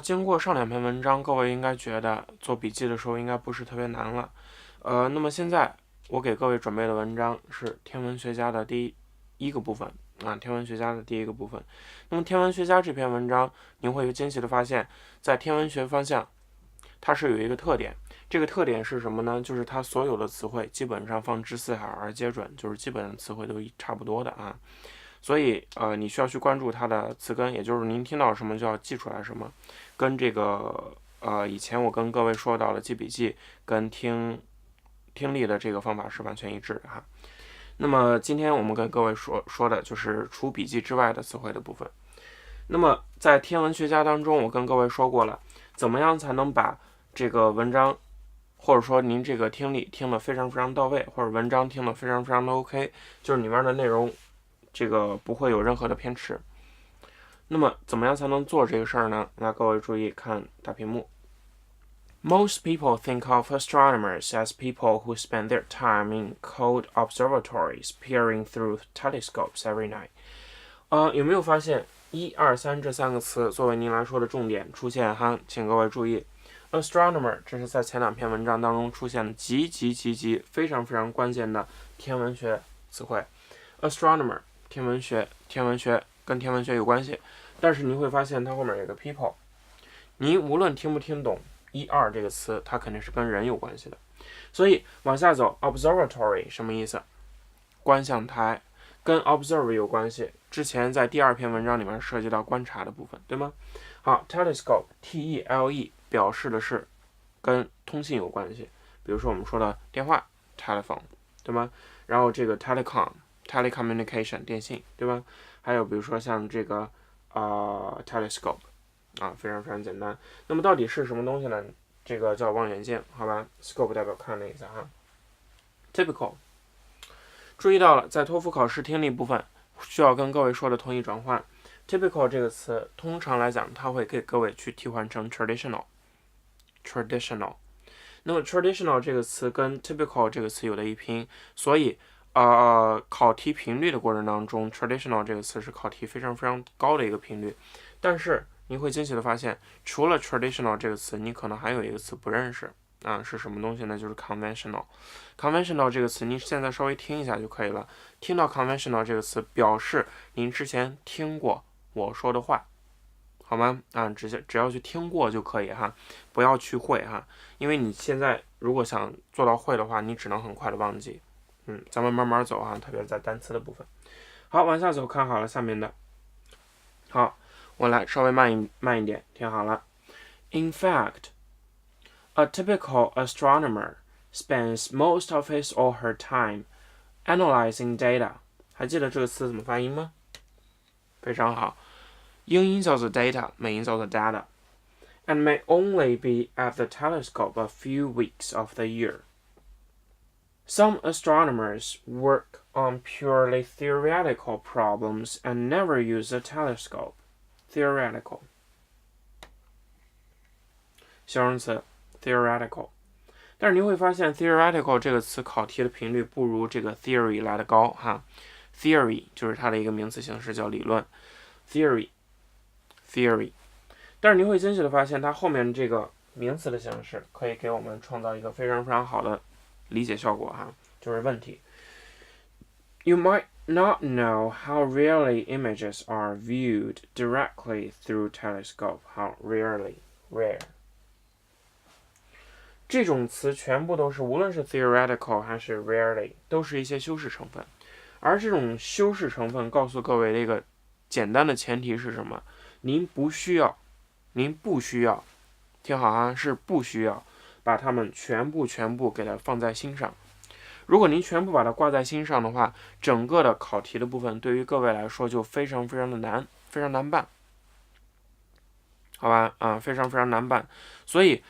经过上2篇文章，各位应该觉得做笔记的时候应该不是特别难了。那么现在我给各位准备的文章是天文学家的第一个部分啊，天文学家的第一个部分。那么天文学家这篇文章，您会有惊喜的发现，在天文学方向，它是有一个特点。这个特点是什么呢？就是它所有的词汇基本上放之四海而皆准，就是基本上词汇都差不多的啊。所以你需要去关注它的词根，也就是您听到什么就要记出来什么，跟这个以前我跟各位说到的记笔记跟听力的这个方法是完全一致的哈。那么今天我们跟各位说的就是除笔记之外的词汇的部分。那么在天文学家当中，我跟各位说过了，怎么样才能把这个文章，或者说您这个听力听得非常非常到位，或者文章听得非常非常的 OK， 就是里面的内容这个不会有任何的偏迟。那么怎么样才能做这个事儿呢？那各位注意看大屏幕。Most people think of astronomers as people who spend their time in cold observatories peering through telescopes every night. 有没有发现1、2、3这3个词作为您来说的重点出现哈？请各位注意 ，astronomer 这是在前2篇文章当中出现的极非常非常关键的天文学词汇。astronomer 天文学跟天文学有关系，但是你会发现它后面有个 people， 你无论听不听懂1、2这个词，它肯定是跟人有关系的。所以往下走 ，observatory 什么意思？观象台，跟 observe 有关系。之前在第2篇文章里面涉及到观察的部分，对吗？好 ，telescope T-E-L-E 表示的是跟通信有关系，比如说我们说的电话 telephone， 对吗？然后这个 telecommunication 电信，对吧？还有比如说像这个telescope。非常非常简单。那么到底是什么东西呢？这个叫望远镜，好吧 ？scope 代表看的意思哈。typical， 注意到了，在托福考试听力部分需要跟各位说的同义转换。typical 这个词，通常来讲，它会给各位去替换成 traditional。那么 traditional 这个词跟 typical 这个词有的一拼，所以考题频率的过程当中 ，traditional 这个词是考题非常非常高的一个频率，但是你会惊喜的发现，除了 traditional 这个词，你可能还有一个词不认识是什么东西呢？就是 conventional。conventional 这个词，您现在稍微听一下就可以了。听到 conventional 这个词，表示您之前听过我说的话，好吗？只要去听过就可以哈，不要去会哈，因为你现在如果想做到会的话，你只能很快的忘记。咱们慢慢走啊，特别是在单词的部分。好，往下走，看好了下面的。好。我来稍微慢一点，听好了。In fact, a typical astronomer spends most of his or her time analyzing data. 还记得这个词怎么发音吗？非常好，英音叫做 data， 美音叫做 data， and may only be at the telescope a few weeks of the year. Some astronomers work on purely theoretical problems and never use a telescope.Theoretical 形容词 theoretical， 但是你会发现 theoretical 这个词考题的频率不如这个 theory 来的高哈。theory 就是它的一个名词形式，叫理论 theory， 但是你会惊喜的发现它后面这个名词的形式可以给我们创造一个非常非常好的理解效果哈，就是问题。You might not know how rarely images are viewed directly through telescope. How rare. 这种词全部都是，无论是 theoretical 还是 rarely， 都是一些修饰成分。而这种修饰成分告诉各位的一个简单的前提是什么？您不需要，听好啊，是不需要把它们全部给它放在心上。如果您全部把它挂在心上的话，整个的考题的部分对于各位来说就非常非常的难，非常难办，好吧？非常非常难办。所以，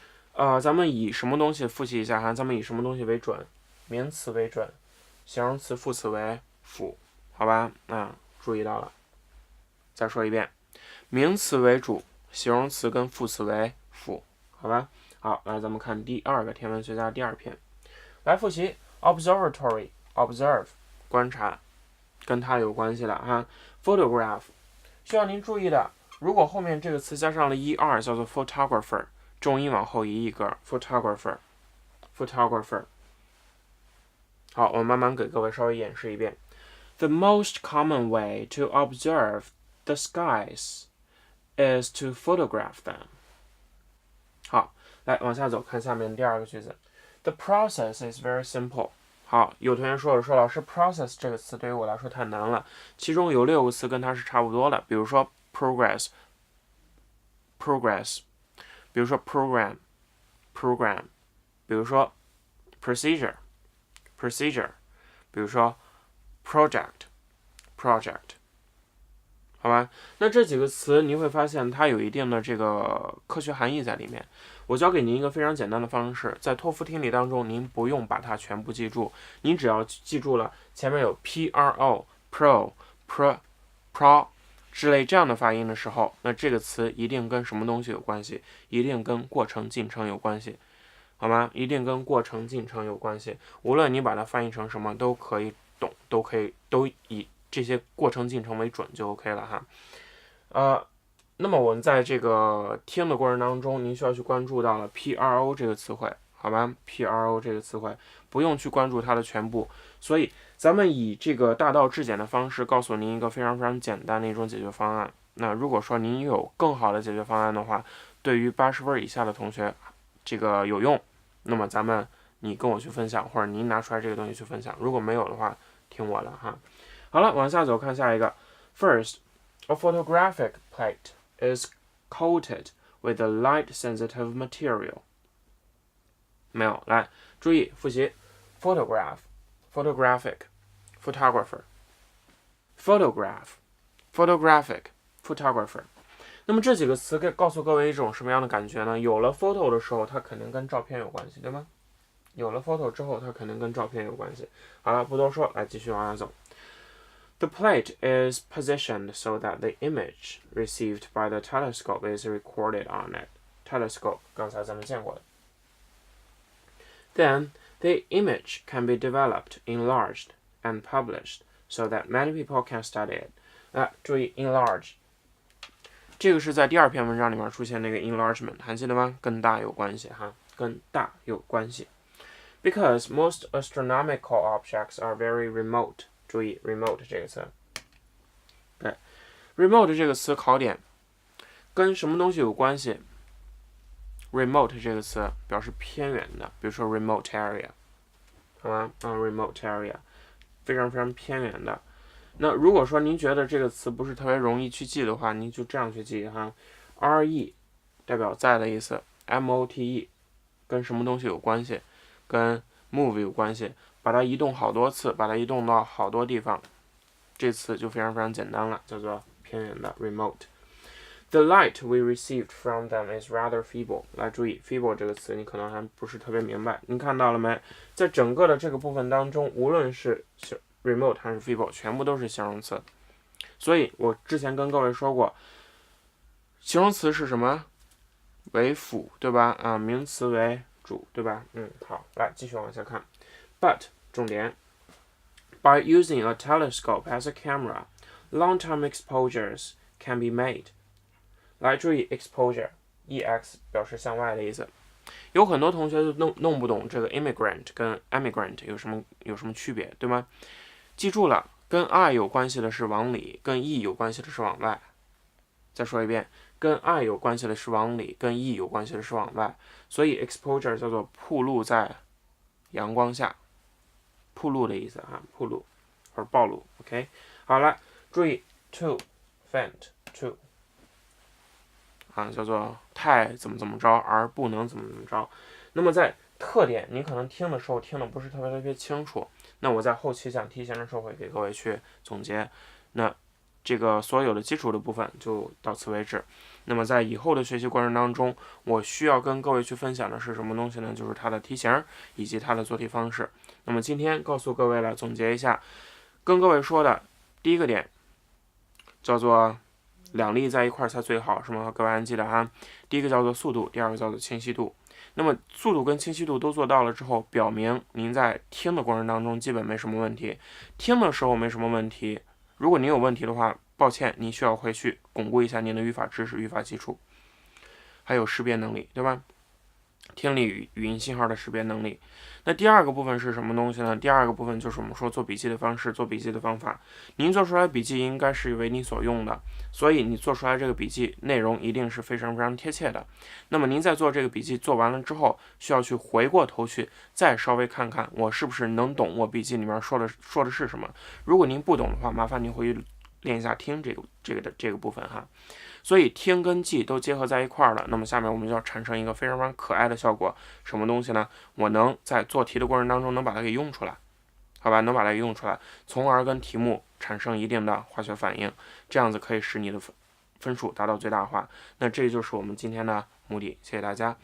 咱们以什么东西复习一下哈？咱们以什么东西为准？名词为准，形容词、副词为辅，好吧？注意到了。再说一遍，名词为主，形容词跟副词为辅，好吧？好，来咱们看第2个天文学家第2篇，来复习。Observatory observe 观察，跟它有关系的哈。Photograph 需要您注意的如果后面这个词加上了 er， 叫做 photographer， 重音往后移一格 ，photographer。好，我慢慢给各位稍微演示一遍。The most common way to observe the skies is to photograph them。好，来往下走，看下面第二个句子。The process is very simple。好，有同学说老师 process 这个词对于我来说太难了，其中有6个词跟它是差不多的，比如说 progress， 比如说 program， 比如说 procedure， 比如说 project， 好吧？那这几个词你会发现它有一定的这个科学含义在里面。我教给您一个非常简单的方式，在托福听力当中，您不用把它全部记住，您只要记住了前面有 pro 之类这样的发音的时候，那这个词一定跟什么东西有关系？一定跟过程进程有关系，好吗？一定跟过程进程有关系。无论你把它翻译成什么，都可以懂，都以这些过程进程为准就 OK 了哈。那么我们在这个听的过程当中，您需要去关注到了 pro 这个词汇，好吧 ？pro 这个词汇不用去关注它的全部，所以咱们以这个大道至简的方式告诉您一个非常非常简单的一种解决方案。那如果说您有更好的解决方案的话，对于80分以下的同学这个有用，那么你跟我去分享，或者您拿出来这个东西去分享。如果没有的话，听我的哈。好了，往下走，看下一个。First, a photographic plate is coated with a light-sensitive material。没有，来注意复习 photograph、photographic、photographer、photographic、photographer。那么这几个词告诉各位一种什么样的感觉呢？有了 photo 的时候，它肯定跟照片有关系，对吗？有了 photo 之后，它肯定跟照片有关系。好了，不多说，来继续往下走。The plate is positioned so that the image received by the telescope is recorded on it. Telescope 刚才咱们见过的。Then the image can be developed, enlarged, and published so that many people can study it. 注意 enlarge， 这个是在第2篇文章里面出现那个 enlargement， 还记得吗？跟大有关系哈，跟大有关系。Because most astronomical objects are very remote。注意 remote 这个词，对 remote 这个词考点跟什么东西有关系 ？remote 这个词表示偏远的，比如说 remote area， 好吗？remote area 非常非常偏远的。那如果说您觉得这个词不是特别容易去记的话，您就这样去记哈 ，re 代表在的意思 ，mote 跟什么东西有关系？跟 move 有关系。把它移动好多次，把它移动到好多地方，这词就非常非常简单了，叫做偏远的 remote。The light we received from them is rather feeble。来注意 feeble 这个词，你可能还不是特别明白。您看到了没？在整个的这个部分当中，无论是 remote 还是 feeble， 全部都是形容词。所以我之前跟各位说过，形容词是什么？为辅，对吧？名词为主，对吧？好，来继续往下看。But 重点 by using a telescope as a camera, long-term exposures can be made。 来注意 exposure ex 表示向外的意思。有很多同学就弄不懂这个 immigrant 跟 emigrant 有什么区别，对吗？记住了，跟 I 有关系的是往里，跟 E 有关系的是往外。再说一遍，跟 I 有关系的是往里，跟 E 有关系的是往外。所以 exposure 叫做暴露在阳光下。暴露的意思哈，暴露或者暴露 ，OK， 好了，注意 too faint too 叫做太怎么着而不能怎么着。那么在特点，你可能听的时候听的不是特别清楚，那我在后期讲题型的时候会给各位去总结。那这个所有的基础的部分就到此为止。那么在以后的学习过程当中，我需要跟各位去分享的是什么东西呢？就是它的题型以及它的做题方式。那么今天告诉各位来总结一下，跟各位说的第一个点叫做两例在一块才最好，是吗？各位还记得哈？第一个叫做速度，第二个叫做清晰度。那么速度跟清晰度都做到了之后，表明您在听的过程当中基本没什么问题，听的时候没什么问题。如果您有问题的话，抱歉，你需要回去巩固一下您的语法知识、语法基础，还有识别能力，对吧？听力与语音信号的识别能力。那第二个部分是什么东西呢？第二个部分就是我们说做笔记的方式、做笔记的方法。您做出来笔记应该是为你所用的，所以你做出来这个笔记内容一定是非常非常贴切的。那么您在做这个笔记做完了之后，需要去回过头去再稍微看看我是不是能懂我笔记里面说的是什么。如果您不懂的话，麻烦您回去练一下听这个部分哈。所以听跟记都结合在一块儿了，那么下面我们就要产生一个非常非常可爱的效果，什么东西呢？我能在做题的过程当中能把它给用出来，好吧，能把它给用出来，从而跟题目产生一定的化学反应，这样子可以使你的分数达到最大化。那这就是我们今天的目的，谢谢大家。